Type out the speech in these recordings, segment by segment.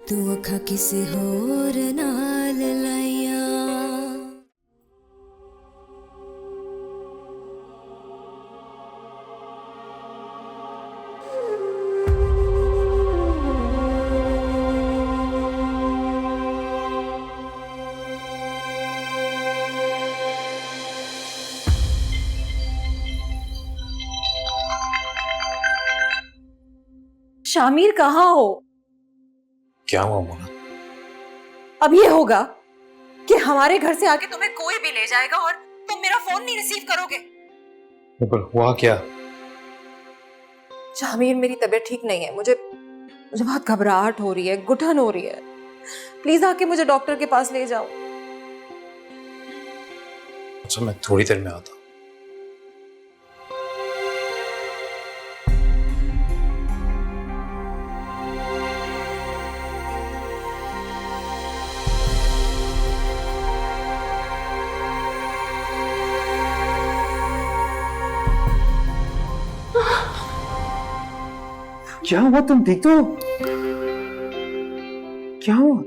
तू अखा किसी होर नाल लाइया। शामिर कहाँ हो? क्या हुआ मोना? अब ये होगा कि हमारे घर से आके तुम्हें कोई भी ले जाएगा और तुम मेरा फोन नहीं रिसीव करोगे। पर हुआ क्या? शामिर, मेरी तबीयत ठीक नहीं है। मुझे बहुत घबराहट हो रही है, घुटन हो रही है। प्लीज आके मुझे डॉक्टर के पास ले जाओ। अच्छा, मैं थोड़ी देर में आता हूँ। क्या हुआ? तुम ठीक तो? क्या हुआ?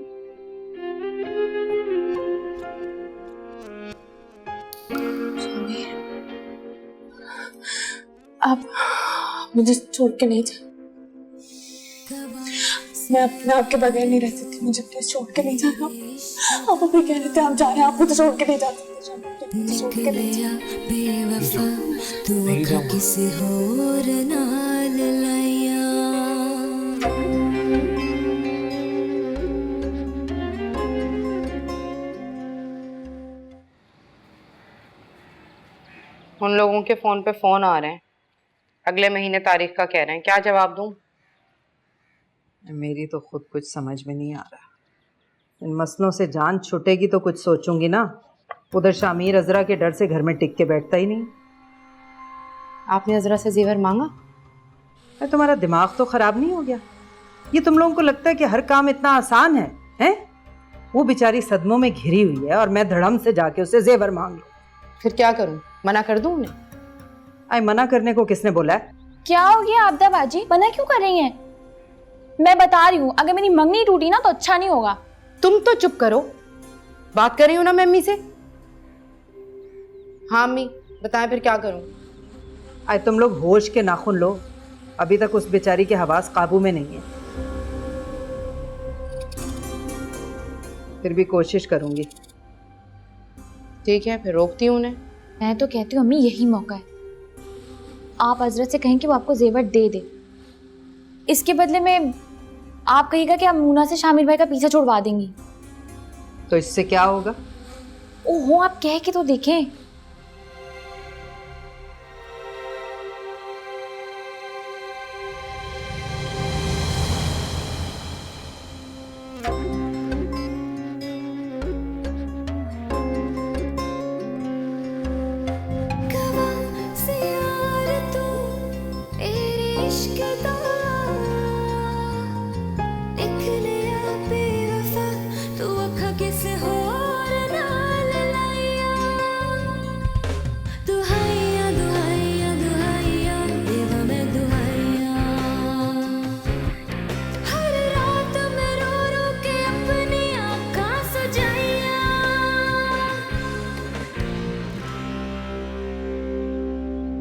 आप मुझे छोड़ के नहीं जा। मैं अपने आप के बगैर नहीं रह सकती। मुझे प्लीज छोड़ के नहीं जाना। आप अभी कह रहे थे आप जा रहे हैं, आप मुझे छोड़ के नहीं जा सकते। मुझे छोड़ के नहीं जा। बेवफा तू अखा किसी होर नाल लाइया। उन लोगों के फोन पे फोन आ रहे हैं, अगले महीने तारीख का कह रहे हैं। क्या जवाब दूं? मेरी तो खुद कुछ समझ में नहीं आ रहा। इन मसलों से जान छूटेगी तो कुछ सोचूंगी ना। उधर शामिर अजरा के डर से घर में टिक के बैठता ही नहीं। आपने अजरा से जेवर मांगा? अरे तुम्हारा दिमाग तो खराब नहीं हो गया? ये तुम लोगों को लगता है कि हर काम इतना आसान है, हैं? वो बेचारी सदमों में घिरी हुई है और मैं धड़म से जाके उसे जेवर मांग लूं। फिर क्या करूं? मना कर दूं उन्हें? आई मना करने को किसने बोला है? क्या हो गया आपदा बाजी? मना क्यों कर रही हैं? मैं बता रही हूँ, अगर मेरी मंगनी टूटी ना तो अच्छा नहीं होगा। तुम तो चुप करो, बात कर रही हूं ना मैं अम्मी से। हाँ अम्मी बताएं, फिर क्या करूं? आई तुम लोग होश के नाखून लो। अभी तक उस बेचारी के हवास काबू में नहीं है। फिर भी कोशिश करूंगी। ठीक है, फिर रोकती हूँ उन्हें। मैं तो कहती हूँ अम्मी, यही मौका है। आप हजरत से कहें कि वो आपको जेवर दे दे। इसके बदले में आप कहिएगा कि आप मूना से शामिर भाई का पीछा छुड़वा देंगी। तो इससे क्या होगा? ओहो, आप कह के तो देखें।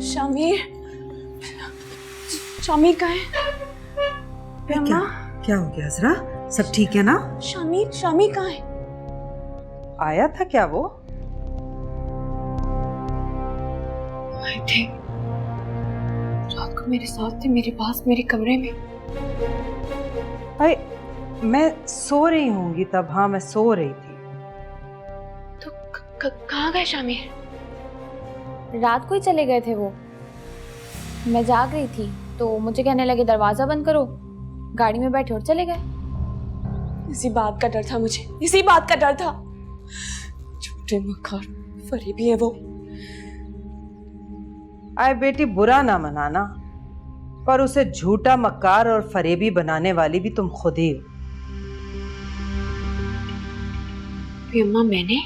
शामिर, शामिर कहाँ है? क्या क्या हो गया अजरा? सब ठीक है ना? शामिर, शामिर कहाँ है? आया था क्या वो? थे रात को मेरे साथ थे, मेरे पास, मेरे कमरे में। अरे मैं सो रही होंगी तब। हाँ मैं सो रही थी। तो कहाँ गए शामिर? रात को ही चले गए थे वो। मैं जाग रही थी तो मुझे कहने लगे दरवाजा बंद करो, गाड़ी में बैठे और चले गए। इसी बात का डर था मुझे, इसी बात का डर था। झूठे मक्कार फरेबी है वो। आए बेटी, बुरा ना मनाना, पर उसे झूठा मक्कार और फरेबी बनाने वाली भी तुम खुद ही हो। अम्मा मैंने?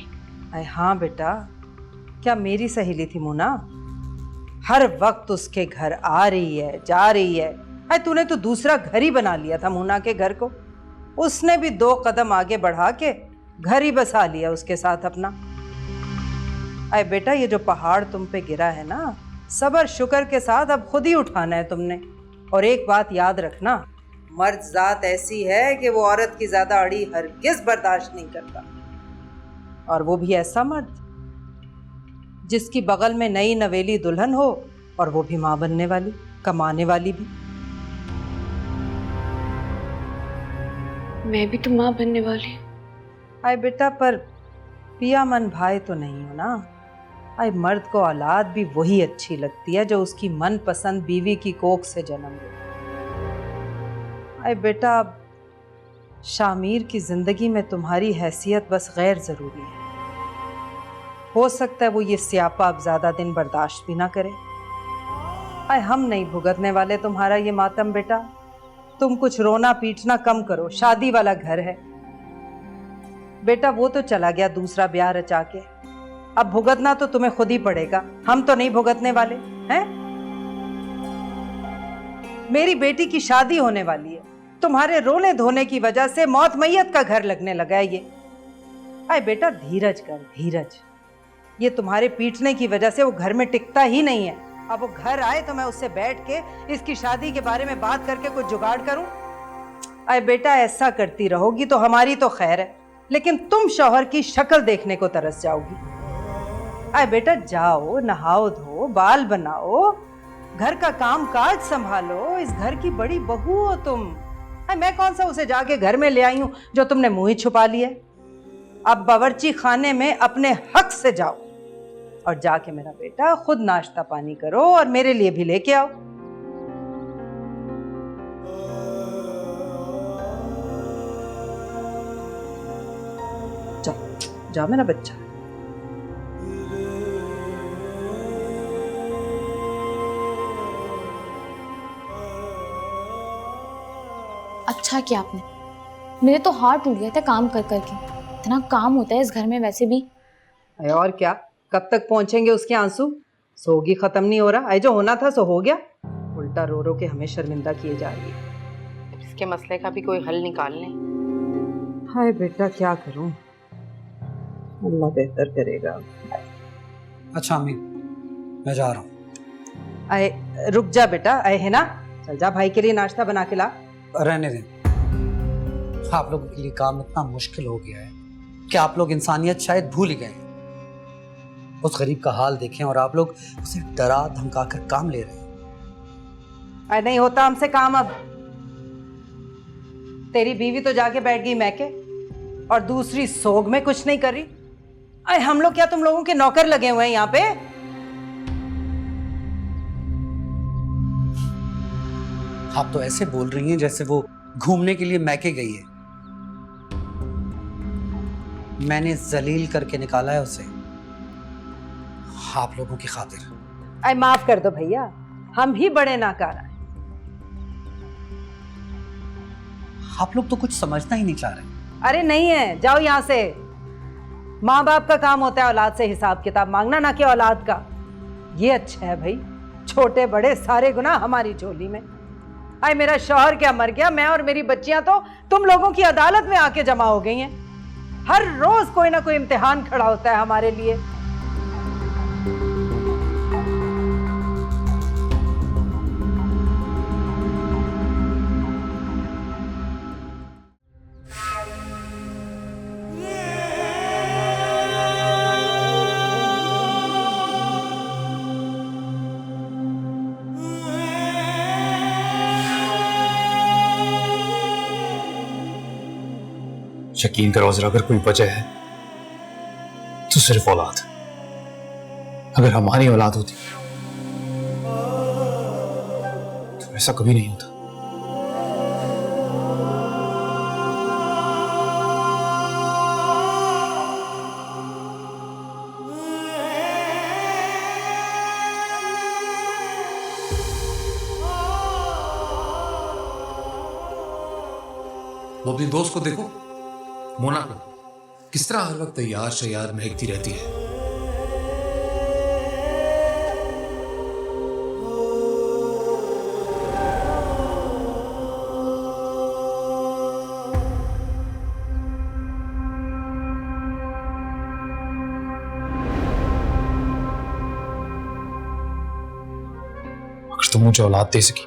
आए हाँ बेटा, क्या मेरी सहेली थी मुना? हर वक्त उसके घर आ रही है, जा रही है। अरे तूने तो दूसरा घर ही बना लिया था मुना के घर को। उसने भी 2 कदम आगे बढ़ा के घर ही बसा लिया उसके साथ अपना। अरे बेटा, ये जो पहाड़ तुम पे गिरा है ना, सबर शुक्र के साथ अब खुद ही उठाना है तुमने। और एक बात याद रखना, मर्द जात ऐसी है कि वो औरत की ज्यादा अड़ी हरगिज बर्दाश्त नहीं करता। और वो भी ऐसा मर्द जिसकी बगल में नई नवेली दुल्हन हो, और वो भी माँ बनने वाली, कमाने वाली भी। मैं भी तो माँ बनने वाली। आए बेटा, पर पिया मन भाई तो नहीं हो ना। आए मर्द को औलाद भी वही अच्छी लगती है जो उसकी मनपसंद बीवी की कोख से जन्म ले। आए बेटा, अब शामिर की जिंदगी में तुम्हारी हैसियत बस गैर जरूरी है। हो सकता है वो ये स्यापा अब ज्यादा दिन बर्दाश्त भी ना करे। आए हम नहीं भुगतने वाले तुम्हारा ये मातम बेटा। तुम कुछ रोना पीटना कम करो, शादी वाला घर है। बेटा वो तो चला गया दूसरा ब्याह रचा के, अब भुगतना तो तुम्हें खुद ही पड़ेगा, हम तो नहीं भुगतने वाले हैं। मेरी बेटी की शादी होने वाली है, तुम्हारे रोने धोने की वजह से मौत मैयत का घर लगने लगा है ये। आए बेटा धीरज कर, धीरज। ये तुम्हारे पीटने की वजह से वो घर में टिकता ही नहीं है। अब वो घर आए तो मैं उससे बैठ के इसकी शादी के बारे में बात करके कुछ जुगाड़ करूं। आए बेटा, ऐसा करती रहोगी तो हमारी तो खैर है, लेकिन तुम शौहर की शक्ल देखने को तरस जाओगी। आए बेटा, जाओ नहाओ धो, बाल बनाओ, घर का काम काज संभालो। इस घर की बड़ी बहू हो तुम। आए मैं कौन सा उसे जाके घर में ले आई हूं जो तुमने मुंह ही छुपा लिया। अब बावर्ची खाने में अपने हक से जाओ और जाके मेरा बेटा खुद नाश्ता पानी करो और मेरे लिए भी लेके आओ। जाओ जाओ मेरा बच्चा। अच्छा किया आपने, मेरे तो हाथ टूट गए थे काम कर करके। इतना काम होता है इस घर में वैसे भी। और क्या, कब तक पहुंचेंगे उसके आंसू? सोगी खत्म नहीं हो रहा। आई जो होना था सो हो गया, उल्टा रो रो के हमें शर्मिंदा किए जा रही है। इसके मसले का भी कोई हल निकाल लें। हाय बेटा, क्या करूं, अल्लाह बेहतर करेगा। अच्छा अम्मी, मैं जा रहा हूँ। आए रुक जा बेटा, आए है ना, चल जा भाई के लिए नाश्ता बना के ला। रहने दें, आप लोगों के लिए काम इतना मुश्किल हो गया है कि आप लोग इंसानियत शायद भूल ही गए हैं। उस गरीब का हाल देखें और आप लोग उसे डरा धमका कर काम ले रहे हैं। आए नहीं होता हमसे काम अब। तेरी बीवी तो जाके बैठ गई मैके, और दूसरी सोग में कुछ नहीं कर रही। आए हम लोग क्या तुम लोगों के नौकर लगे हुए हैं यहाँ पे? आप तो ऐसे बोल रही हैं जैसे वो घूमने के लिए मैके गई है। मैंने जलील करके निकाला है उसे आप लोगों की खातिर। आए माफ कर दो भैया, हम ही बड़े नाकारा हैं। आप लोग तो कुछ समझना ही नहीं चाह रहे। अरे नहीं है, जाओ यहाँ से। माँ बाप का काम होता है औलाद से हिसाब किताब मांगना, ना कि औलाद का। ये अच्छा है भाई, छोटे बड़े सारे गुनाह हमारी झोली में। आए मेरा शौहर क्या मर गया, मैं और मेरी बच्चियां तो तुम लोगों की अदालत में आके जमा हो गई हैं। हर रोज कोई ना कोई इम्तिहान खड़ा होता है हमारे लिए। यकीन करो जरा, अगर कोई वजह है तो सिर्फ औलाद। अगर हमारी औलाद होती तो ऐसा कभी नहीं होता। वो अपनी दोस्त को देखो, मोना को, किस तरह हर वक्त तैयार शैयार महकती रहती है। तुम मुझे औलाद दे सकी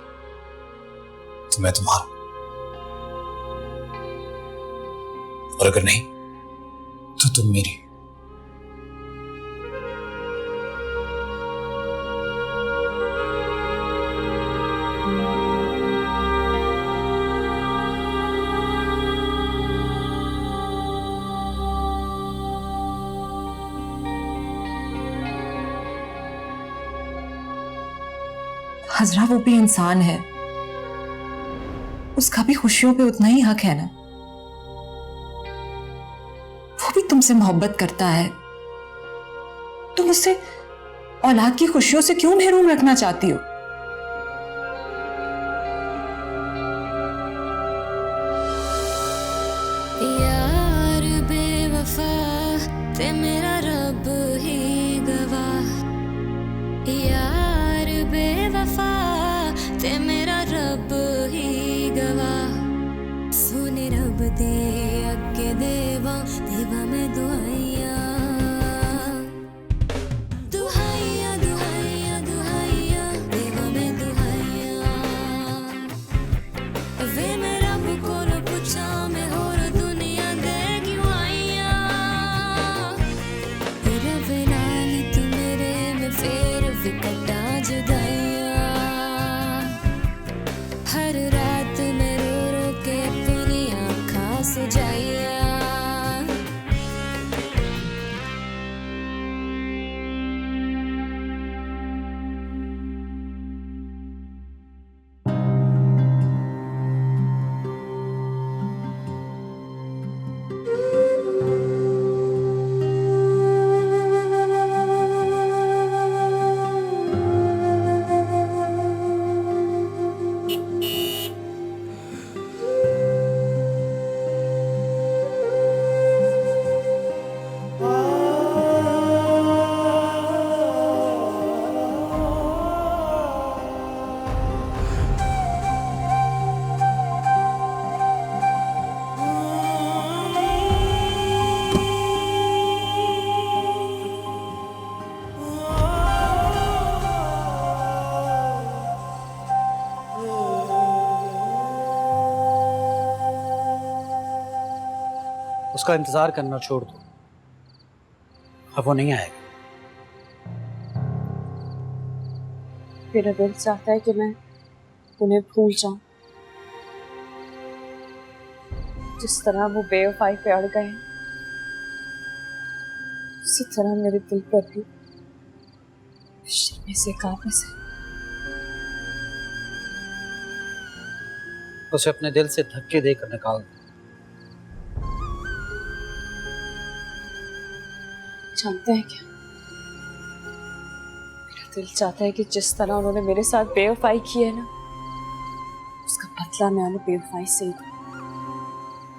तो मैं तुम्हारा, और अगर नहीं तो तुम मेरी। हजरा वो भी इंसान है, उसका भी खुशियों पे उतना ही हक है ना। वो भी तुमसे मोहब्बत करता है, तुम उससे औलाद की खुशियों से क्यों महरूम रखना चाहती हो? यार बेवफा ते मेरा रब ही गवाह, यार बेवफा ते मेरा रब ही गवाह। सोने रब दे अगे देवा देवा मैं दुआइया, दुहाइया दुहाइया दुहाइया देवा मैं दुहाइया। वे मैं रब कोल पुछा मैं होर दुनिया दे क्यों आइया। रब नाल तू मेरे में फेर विकटा जुदाइया। हर रात मैं रो रो के अपनी आँखां सुजाइया। उसका इंतजार करना छोड़ दो, अब वो नहीं आएगा। मेरा दिल चाहता है कि मैं उन्हें भूल जाऊं, जिस तरह वो बेवफाई पे अड़ गए उसी तरह मेरे दिल पर भी शर्म से कांपे से। उसे अपने दिल से धक्के देकर निकाल दो। जानते हैं क्या, मेरा दिल चाहता है कि जिस तरह उन्होंने मेरे साथ बेवफाई की है ना, उसका बदला मैं उन्हें बेवफाई से ही दूं।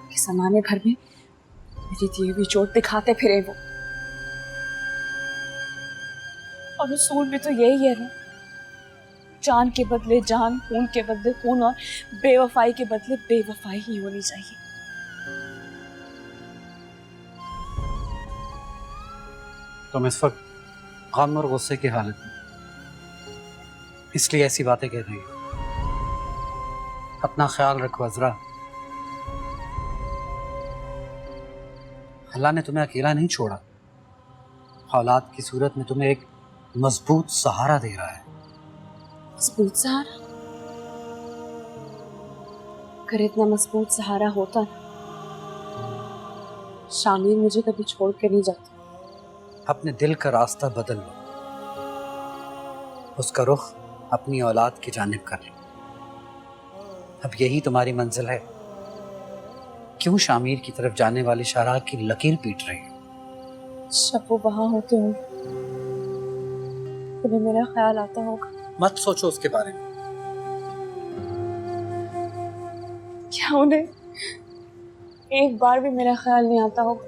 कि ज़माने भर में मेरी दी हुई चोट दिखाते फिरे वो। और उसूल भी तो यही है ना, जान के बदले जान, खून के बदले खून, और बेवफाई के बदले बेवफाई ही होनी चाहिए। तुम इस वक्त गम और गुस्से की हालत में, इसलिए ऐसी बातें कह रही हो। अपना ख्याल रखो अजरा, अल्लाह ने तुम्हें अकेला नहीं छोड़ा, औलाद की सूरत में तुम्हें एक मजबूत सहारा दे रहा है। मजबूत सहारा? अगर इतना मजबूत सहारा होता ना, शामिर मुझे कभी छोड़ के नहीं जाती। अपने दिल का रास्ता बदल लो, उसका रुख अपनी औलाद की जानिब कर लो। अब यही तुम्हारी मंजिल है। क्यों शामिर की तरफ जाने वाली शाहरा की लकीर पीट रही हो? जब वो वहां होते होंगे उन्हें मेरा ख्याल आता होगा। मत सोचो उसके बारे में। क्या उन्हें एक बार भी मेरा ख्याल नहीं आता होगा?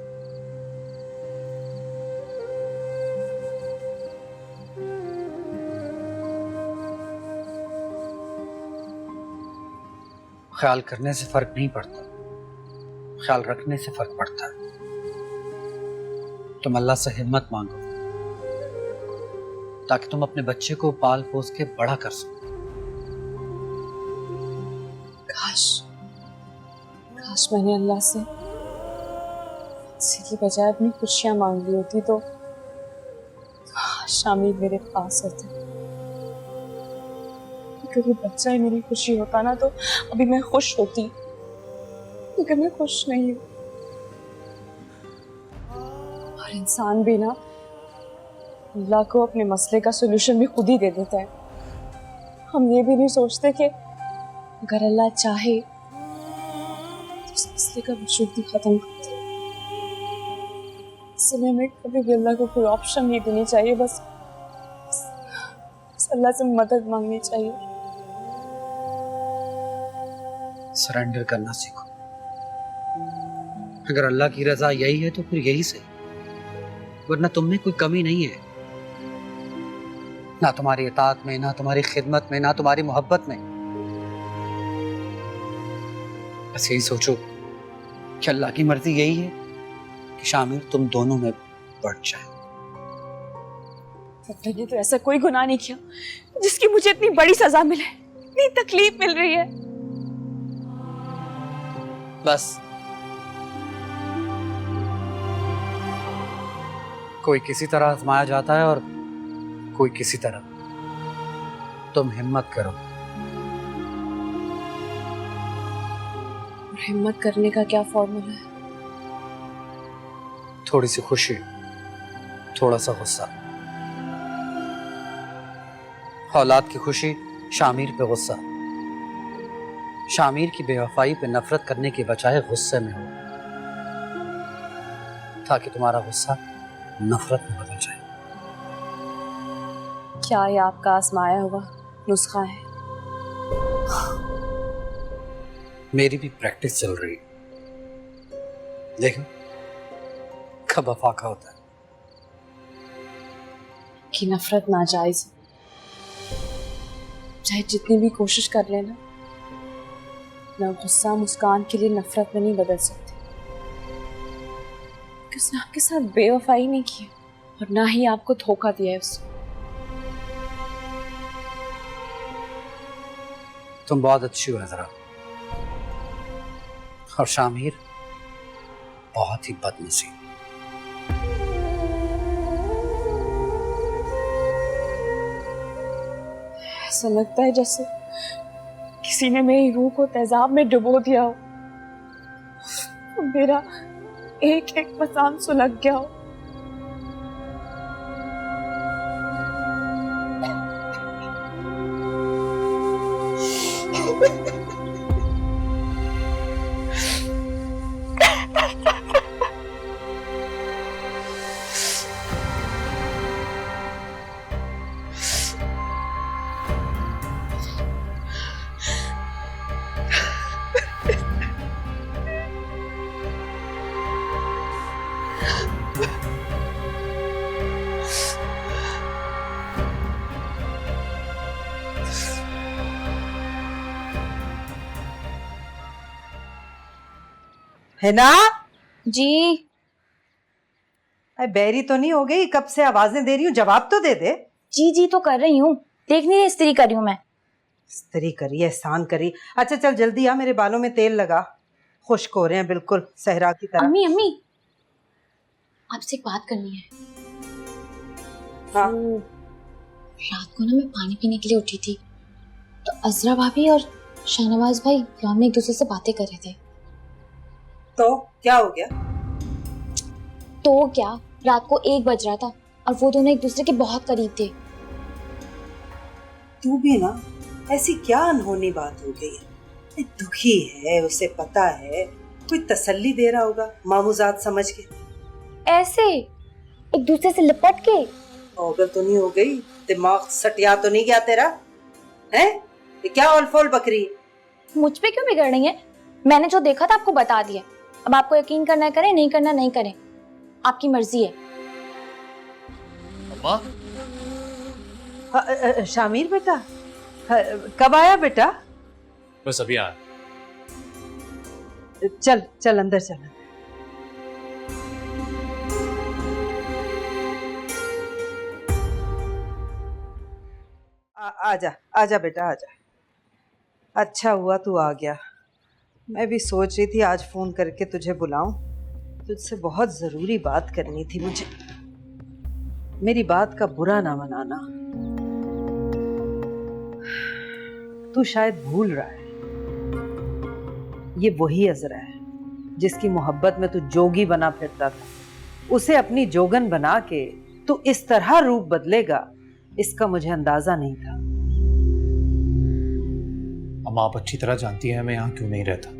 ख्याल करने से फर्क नहीं पड़ता, ख्याल रखने से फर्क पड़ता है। तुम अल्लाह से हिम्मत मांगो ताकि तुम अपने बच्चे को पाल पोस के बड़ा कर सको। काश मैंने अल्लाह से इसी की बजाय अपनी खुशियां मांग ली होती तो शामिल मेरे पास होते। क्योंकि बच्चा ही मेरी खुशी होता ना तो अभी मैं खुश होती, लेकिन मैं खुश नहीं हूँ। और इंसान भी ना अल्लाह को अपने मसले का सलूशन भी खुद ही दे देता है। हम ये भी नहीं सोचते कि अगर अल्लाह चाहे तो इस मसले का वजूद भी खत्म कर दे। इसलिए हमें कभी भी अल्लाह को कोई ऑप्शन नहीं देनी चाहिए, बस अल्लाह से मदद मांगनी चाहिए। सरेंडर करना सीखो। अगर अल्लाह की रजा यही है तो फिर यही सही, वरना तुम में कोई कमी नहीं है, ना तुम्हारी इताअत में, ना तुम्हारी खिदमत में, ना तुम्हारी मोहब्बत में। बस यही सोचो कि अल्लाह की मर्जी यही है कि शामिर तुम दोनों में बढ़ जाए। मैंने तो ऐसा कोई गुनाह नहीं किया जिसकी मुझे इतनी बड़ी सजा मिले, इतनी तकलीफ मिल रही है। बस कोई किसी तरह आजमाया जाता है और कोई किसी तरह। तुम हिम्मत करो। और हिम्मत करने का क्या फॉर्मूला है? थोड़ी सी खुशी, थोड़ा सा गुस्सा। औलाद की खुशी, शामिर पे गुस्सा। शामिर की बेवफाई पे नफरत करने के बजाय गुस्से में हो, ताकि तुम्हारा गुस्सा नफरत में बदल जाए। क्या ये आपका आजमाया हुआ नुस्खा है? मेरी भी प्रैक्टिस चल रही है, देखो कब अफाका होता है। कि नफरत नाजायज है, चाहे जितनी भी कोशिश कर लेना, ना गुस्सा मुस्कान के लिए नफरत में नहीं बदल सकती। कि उसने आपके साथ बेवफाई नहीं की और ना ही आपको धोखा दिया है उसने। तुम बहुत अच्छी हो नजरा, और शामिर बहुत ही बदनसीब। ऐसा लगता है जैसे किसी ने मेरी रूह को तेजाब में डुबो दिया हो, मेरा एक एक मसान सुलग गया हो। है ना? जी अरे बैरी तो नहीं हो गई? कब से आवाजें दे रही हूँ, जवाब तो दे दे। जी जी तो कर रही हूँ, देख नहीं रही इस्त्री कर रही हूँ मैं। इस्त्री करी, एहसान करी। अच्छा चल जल्दी आ, मेरे बालों में तेल लगा, खुश्क हो रहे हैं बिल्कुल सहरा की तरह। अम्मी अम्मी आपसे एक बात करनी है। हाँ। रात को ना मैं पानी पीने के लिए उठी थी तो अजरा भाभी और शाहनवाज भाई लॉन में एक दूसरे से बातें कर रहे थे। तो क्या हो गया? तो क्या, रात को 1 बज रहा था और वो दोनों एक दूसरे के बहुत करीब थे। तू भी ना, ऐसी क्या अनहोनी बात हो गई है? दुखी है, उसे पता है, कोई तसल्ली दे रहा होगा मामूजात समझ के। ऐसे एक दूसरे से लिपट के। पागल तो नहीं हो गई? दिमाग सटिया तो नहीं गया तेरा? हैं? ये क्या औल-फौल बकरी? मुझ पे क्यों बिगड़ रही है? मैंने जो देखा था आपको बता दिया, अब आपको यकीन करना करें, नहीं करना नहीं करें, आपकी मर्जी है। अम्मा, शामिर बेटा, कब आया बेटा? बस अभी आया। चल चल अंदर चल। आजा आजा बेटा आजा। अच्छा हुआ तू आ गया। मैं भी सोच रही थी आज फोन करके तुझे बुलाऊं। तुझसे बहुत जरूरी बात करनी थी मुझे। मेरी बात का बुरा ना मनाना। तू शायद भूल रहा है, ये वही अजरा है जिसकी मोहब्बत में तू जोगी बना फिरता था। उसे अपनी जोगन बना के तू इस तरह रूप बदलेगा, इसका मुझे अंदाजा नहीं था। अम्मा, आप अच्छी तरह जानती हैं मैं यहाँ क्यों नहीं रहता।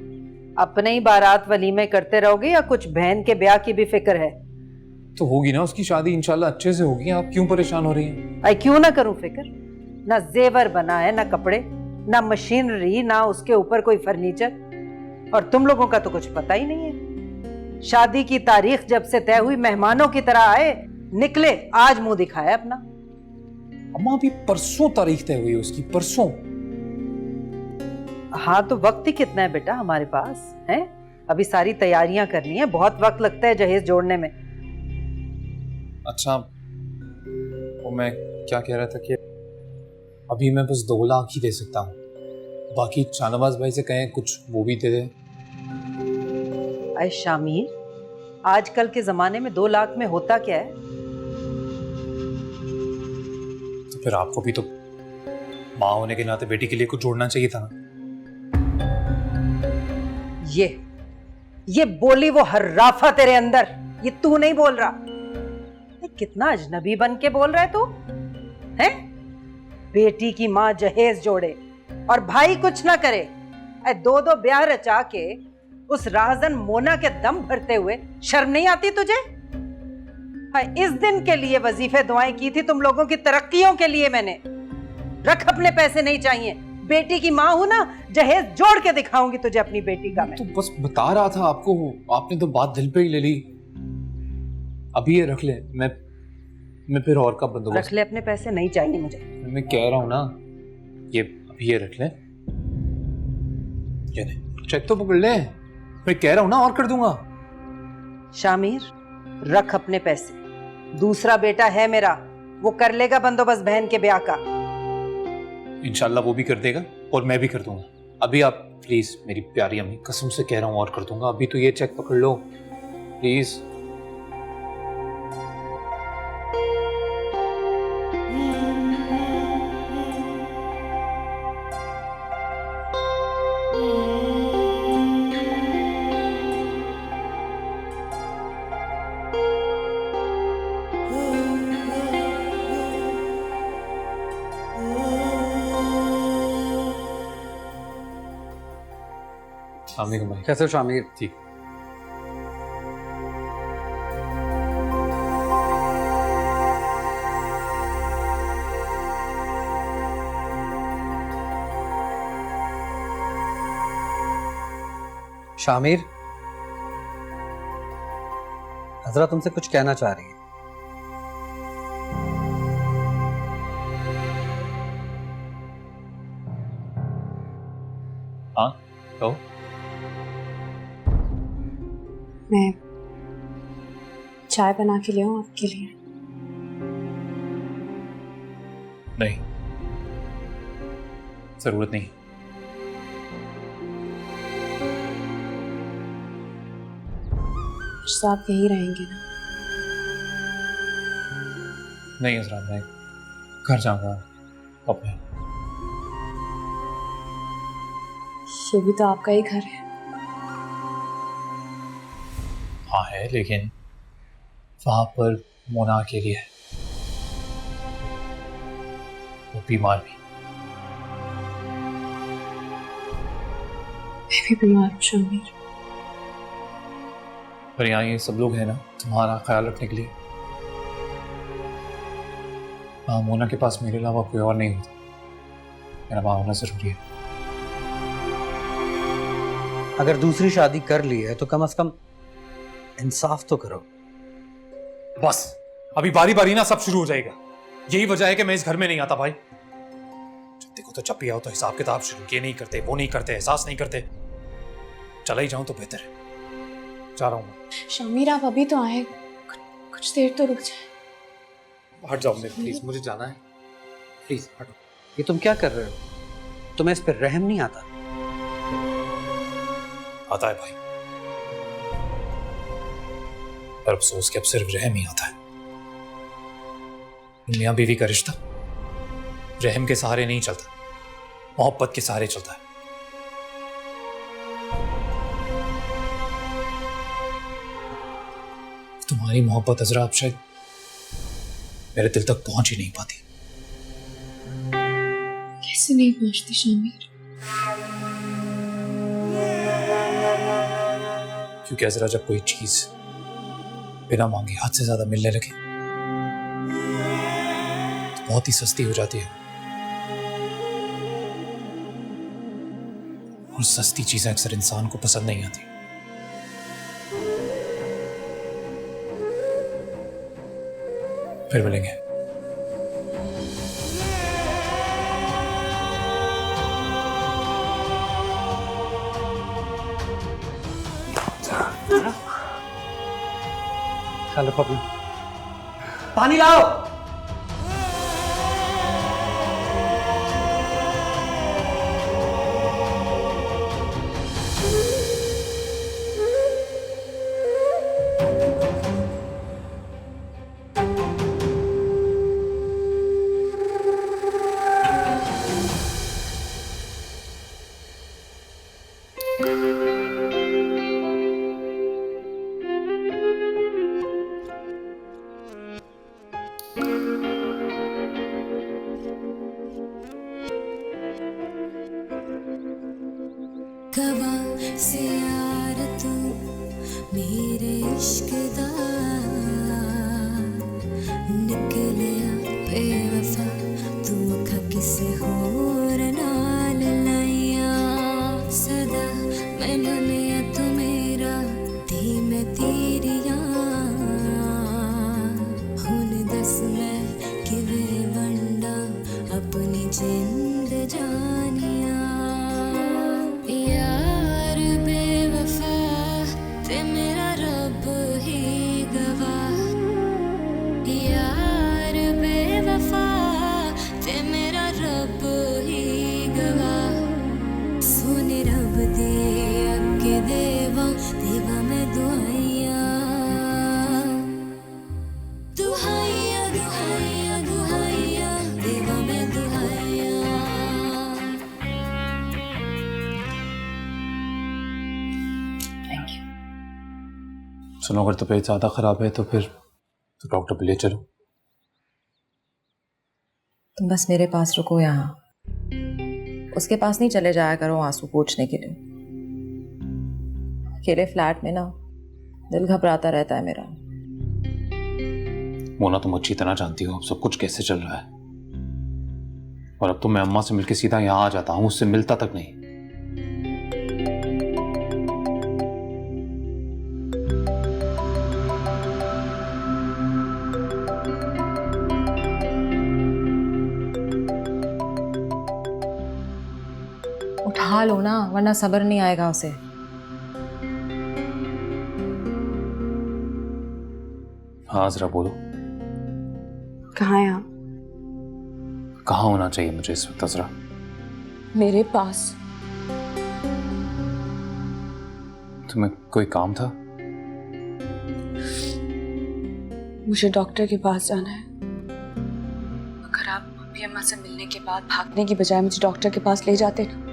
अपने ही बारात वलीमे करते रहोगे या कुछ बहन के ब्याह की भी फिक्र है? तो होगी ना उसकी शादी, इंशाल्लाह अच्छे से होगी। आप क्यों परेशान हो रही हैं? आई क्यों ना करूं फिक्र? ना जेवर बना है, ना कपड़े, ना मशीनरी, ना उसके ऊपर कोई फर्नीचर। और तुम लोगों का तो कुछ पता ही नहीं है। शादी की तारीख जब से तय हुई मेहमानों की तरह आए, निकले, आज मुंह दिखाया अपना। अम्मा, अभी परसों तारीख तय हुई है उसकी, परसों। हाँ तो वक्त ही कितना है बेटा हमारे पास है? अभी सारी तैयारियां करनी है, बहुत वक्त लगता है जहेज जोड़ने में। अच्छा, वो मैं क्या कह रहा था कि अभी मैं बस 2 लाख ही दे सकता हूँ, बाकी शाहनवाज भाई से कहें कुछ वो भी दे दे। अरे शामीर, आजकल के जमाने में 2 लाख में होता क्या है? तो फिर आपको भी तो माँ होने के नाते बेटी के लिए कुछ जोड़ना चाहिए था ना। ये बोली वो हर्राफा तेरे अंदर, ये तू नहीं बोल रहा। ये कितना अजनबी बन के बोल रहा है तू, हैं? बेटी की माँ जहेज जोड़े और भाई कुछ ना करे। 2 ब्याह रचा के उस राजन मोना के दम भरते हुए शर्म नहीं आती तुझे? इस दिन के लिए वजीफे दुआएं की थी तुम लोगों की तरक्कियों के लिए मैंने। रख अपने पैसे, नहीं चाहिए। बेटी की माँ हूं ना, जहेज जोड़ के दिखाऊंगी तुझे अपनी बेटी का मैं। तो बस बता रहा था आपको, आपने तो बात दिल पे ही ले ली। अभी ये रख ले, मैं फिर और का बंदोबस्त रख ले अपने पैसे, नहीं चाहिए मुझे। मैं कह रहा हूँ ना, ये अभी ये रख ले। ये ले, चेक तो पकड़ ले। मैं कह रहा हूँ ना, और कर दूंगा। शामीर, रख अपने पैसे। दूसरा बेटा है मेरा, वो कर लेगा बंदोबस्त बहन के ब्याह का। इंशाल्लाह वो भी कर देगा और मैं भी कर दूंगा। अभी आप प्लीज, मेरी प्यारी अम्मी, कसम से कह रहा हूँ और कर दूंगा। अभी तो ये चेक पकड़ लो प्लीज। भाई कैसे हो शामिर? ठीक। शामिर, हजरा तुमसे कुछ कहना चाह रही है। हाँ, तो मैं चाय बना के ले आऊं आपके लिए? नहीं, जरूरत नहीं। आप यहीं रहेंगे ना? नहीं हजरा, मैं घर जाऊंगा अपने। ये भी तो आपका ही घर है। हाँ है, लेकिन वहां पर मोना अकेली है, वो बीमार भी। मैं भी बीमार हूँ शामिर। पर यहाँ ये सब लोग हैं ना तुम्हारा ख्याल रखने के लिए। हाँ, मोना के पास मेरे अलावा कोई और नहीं होता। मेरा वहाँ होना जरूरी है। अगर दूसरी शादी कर ली है तो कम से कम इंसाफ तो करो। बस अभी बारी बारी ना सब शुरू हो जाएगा। यही वजह है कि मैं इस घर में नहीं आता भाई। जब देखो तो जब भी आओ तो हिसाब किताब शुरू। ये नहीं करते, वो नहीं करते, एहसास नहीं करते। चला ही जाऊं तो बेहतर है। जा रहा हूं मैं। शामिर, आप अभी तो आए, कुछ देर तो रुक जाए। हट जाओ मेरे, प्लीज, मुझे जाना है। प्लीज हटो। ये तुम क्या कर रहे हो? तुम्हें इस पर रहम नहीं आता? आता है भाई, पर अफसोस कि अब सिर्फ रहम ही आता है। मियां बीवी का रिश्ता रहम के सहारे नहीं चलता, मोहब्बत के सहारे चलता है। तुम्हारी मोहब्बत अजरा अब शायद मेरे दिल तक पहुंच ही नहीं पाती। कैसे नहीं पहुंचती शामिर? क्योंकि अजरा जब कोई चीज बिना मांगे हद से ज्यादा मिलने लगे तो बहुत ही सस्ती हो जाती है, और सस्ती चीजें अक्सर इंसान को पसंद नहीं आती। फिर मिलेंगे। चलो पपी, पानी लाओ। कवा से यार तू मेरे इश्क दा निकलिया बेवफा, तू अखा किसे होर नाल लाइया। सदा मैं मनिया तू मेरा धी मैं तेरिया, हुन दस मैं किवें वंडा अपनी जिंद जानिया। यार बेवफा ते मेरा रब ही गवाह, यार बेवफा ते मेरा रब ही गवाह। सोने रब दे अगे देवा देवा मैं दुआइया, दुहाइया दुहाइया दुहाइया देवा मैं दुहाइया। सुनो, अगर तबीयत ज्यादा खराब है तो फिर तो डॉक्टर पे ले चलो। तुम बस मेरे पास रुको यहाँ, उसके पास नहीं चले जाया करो आंसू पोंछने के लिए। अकेले फ्लैट में ना दिल घबराता रहता है मेरा। मोना, तुम अच्छी तरह जानती हो अब सब कुछ कैसे चल रहा है, और अब तो मैं अम्मा से मिलके सीधा यहाँ आ जाता हूँ, उससे मिलता तक नहीं। उठा लो ना, वरना सब्र नहीं आएगा उसे। हाँ जरा बोलो, कहाँ है आप? कहाँ होना चाहिए मुझे इस वक्त अजरा? मेरे पास। तुम्हें कोई काम था? मुझे डॉक्टर के पास जाना है। अगर आप मम्मी अम्मा से मिलने के बाद भागने की बजाय मुझे डॉक्टर के पास ले जाते ना,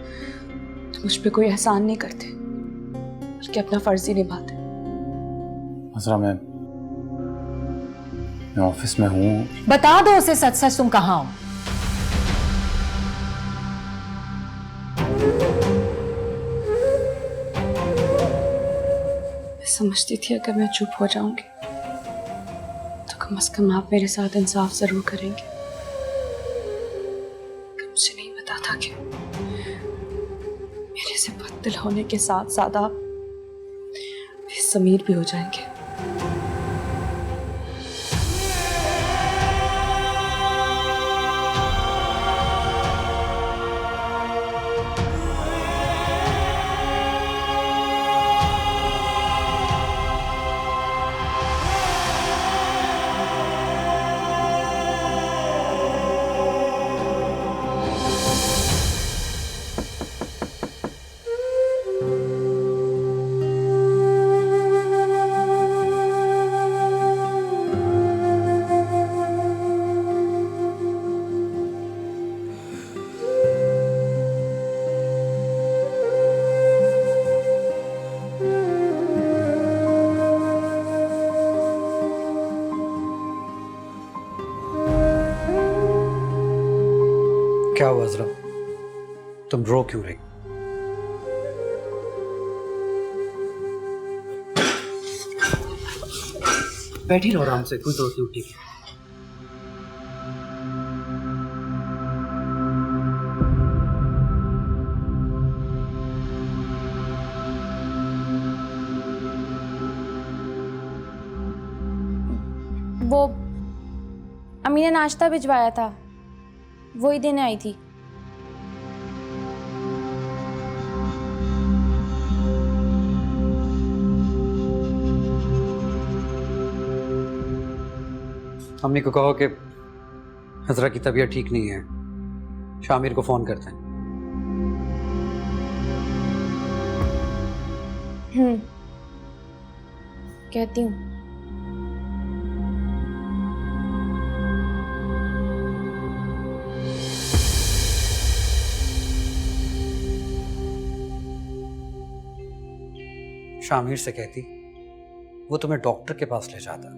तो मुझ पे कोई एहसान नहीं करते, बल्कि अपना फर्ज ही निभाते। अजरा, मैं ऑफिस में हूँ। बता दो उसे सच सच तुम कहाँ हो। मैं समझती थी अगर मैं चुप हो जाऊंगी तो कम से कम आप मेरे साथ इंसाफ जरूर करेंगे। मुझे नहीं पता था कि मेरे से बददिल होने के साथ साथ आप बेज़मीर भी हो जाएंगे। क्या हुआ अजरा, तुम रो क्यों रही? बैठी रहो आराम से, कोई जरूरत नहीं उठी। वो अम्मी ने नाश्ता भिजवाया था, वही देने आई थी। अम्मी को कहो कि हजरा की तबीयत ठीक नहीं है, शामिर को फोन करते हैं। कहती हूँ। शामिर से कहती वो तुम्हें डॉक्टर के पास ले जाता।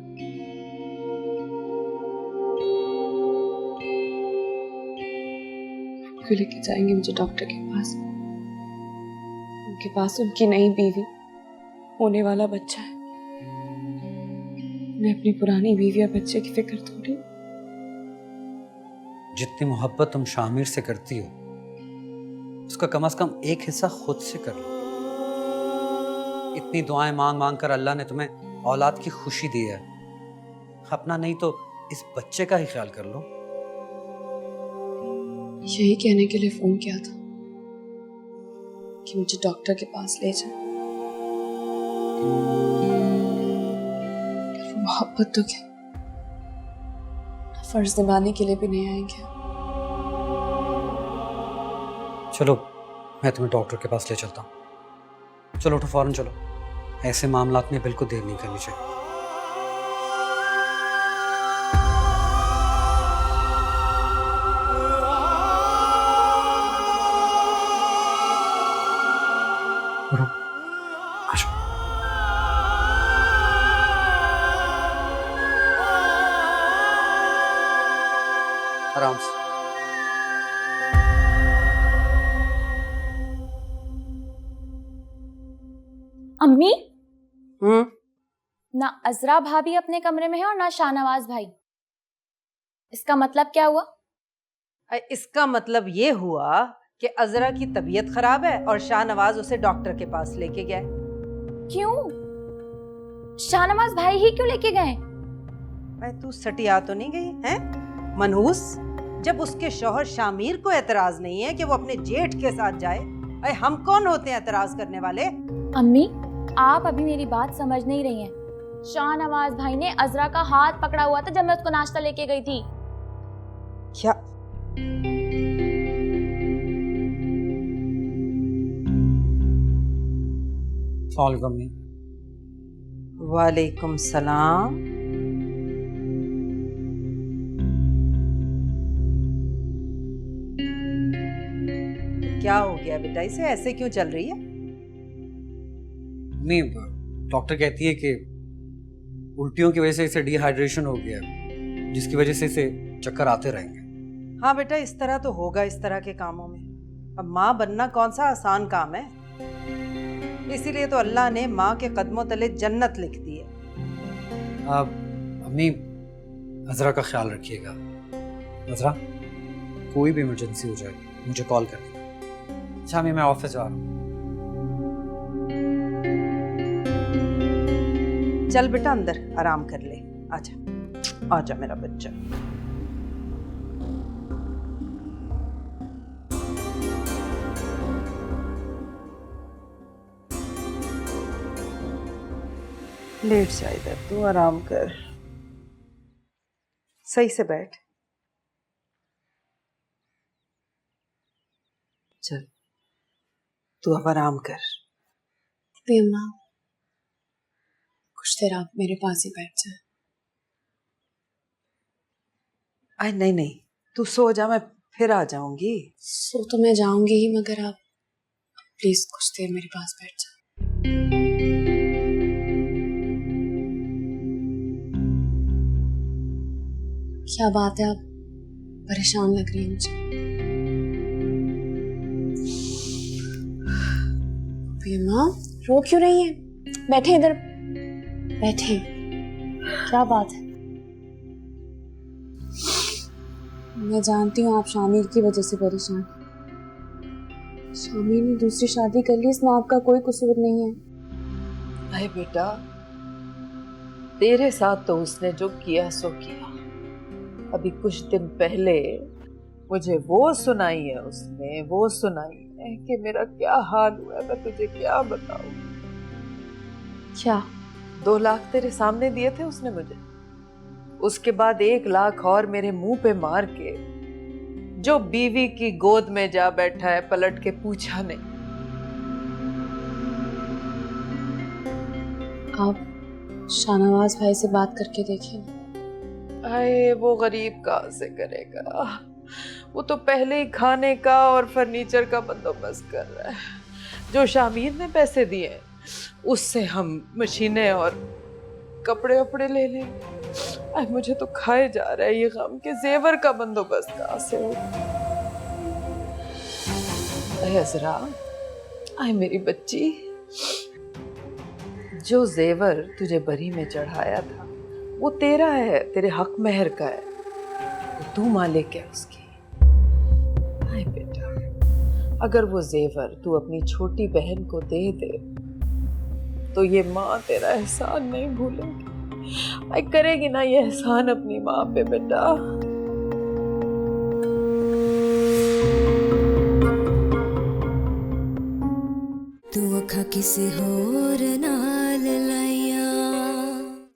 क्यों लेके जाएंगे मुझे डॉक्टर के पास? उनके पास उनकी नई बीवी, होने वाला बच्चा है। उन्हें अपनी पुरानी बीवी या बच्चे की फिक्र थोड़ी। जितनी मोहब्बत तुम शामिर से करती हो, उसका कम से कम एक हिस्सा खुद से कर लो। इतनी दुआएं मांग मांग कर अल्लाह ने तुम्हें औलाद की खुशी दी है, अपना नहीं तो इस बच्चे का ही ख्याल कर लो। यही कहने के लिए फोन किया था कि मुझे डॉक्टर के पास ले जाए। मोहब्बत तो क्या, फर्ज निभाने के लिए भी नहीं आएंगे। चलो मैं तुम्हें डॉक्टर के पास ले चलता हूँ। चलो उठो फौरन चलो, ऐसे मामलात में बिल्कुल देर नहीं करनी चाहिए। आराम से। अम्मी, ना अजरा भाभी अपने कमरे में है और ना शाहनवाज भाई। इसका मतलब क्या हुआ? इसका मतलब ये हुआ कि अजरा की तबीयत खराब है और शाहनवाज उसे डॉक्टर के पास लेके गया। क्यों? शाहनवाज भाई ही क्यों लेके गए? तू सटिया तो नहीं गई है मनहूस? जब उसके शौहर शामिर को एतराज नहीं है कि वो अपने जेठ के साथ जाए, अरे हम कौन होते हैं एतराज करने वाले? अम्मी, आप अभी मेरी बात समझ नहीं रही हैं। शाहनवाज भाई ने अजरा का हाथ पकड़ा हुआ था जब मैं उसको नाश्ता लेके गई थी। क्या? वालेकुम सलाम। क्या हो गया बेटा, इसे ऐसे क्यों चल रही है? नहीं, डॉक्टर कहती है कि उल्टियों की वजह से इसे डिहाइड्रेशन हो गया, जिसकी वजह से इसे चक्कर आते रहेंगे। हाँ बेटा, इस तरह तो होगा इस तरह के कामों में। अब माँ बनना कौन सा आसान काम है, इसीलिए तो अल्लाह ने माँ के कदमों तले जन्नत लिख दी है। अब अम्मी, अजरा का ख्याल रखिएगा। अजरा, कोई भी इमरजेंसी हो जाए मुझे कॉल कर दीजिए। अच्छा मैं ऑफिस जा रहा हूँ। चल बेटा अंदर आराम कर ले, आजा आजा मेरा बच्चा। लेट जा इधर, तू आराम कर, सही से बैठ। चल तू अब आराम कर। अम्मा, कुछ देर आप मेरे पास ही बैठ जाए। अरे नहीं नहीं, तू सो जा, मैं फिर आ जाऊंगी। सो तो मैं जाऊंगी ही, मगर आप प्लीज कुछ देर मेरे पास बैठ जाए। क्या बात है, आप परेशान लग रही हैं मुझे। अभी अम्मा रो क्यों रही है? बैठे इधर, बैठे। क्या बात है? मैं जानती हूँ आप शामिर की वजह से परेशान हैं। शामिर ने दूसरी शादी कर ली, इसमें आपका कोई कसूर नहीं है। अरे बेटा, तेरे साथ तो उसने जो किया सो किया। अभी कुछ दिन पहले मुझे वो सुनाई है उसने, वो सुनाई है कि मेरा क्या हाल हुआ है, मैं तुझे क्या बताऊं। क्या? 2 लाख तेरे सामने दिए थे उसने मुझे, उसके बाद 1 लाख और मेरे मुंह पे मार के जो बीवी की गोद में जा बैठा है, पलट के पूछा नहीं। आप शाहनवाज भाई से बात करके देखें। आए, वो गरीब कहाँ से करेगा? वो तो पहले ही खाने का और फर्नीचर का बंदोबस्त कर रहा है। जो शामिर ने पैसे दिए उससे हम मशीनें और कपड़े वपड़े ले लेंगे। आए, मुझे तो खाए जा रहा है ये गम के जेवर का बंदोबस्त कहाँ से हो। अज़रा, आए मेरी बच्ची, जो जेवर तुझे बरी में चढ़ाया था वो तेरा है, तेरे हक महर का है, तो तू मालिक है उसकी। हाय बेटा, अगर वो जेवर तू अपनी छोटी बहन को दे दे तो ये माँ तेरा एहसान नहीं भूलेगी। आई करेगी ना ये एहसान अपनी माँ पे बेटा। तू अखा किसी होर नाल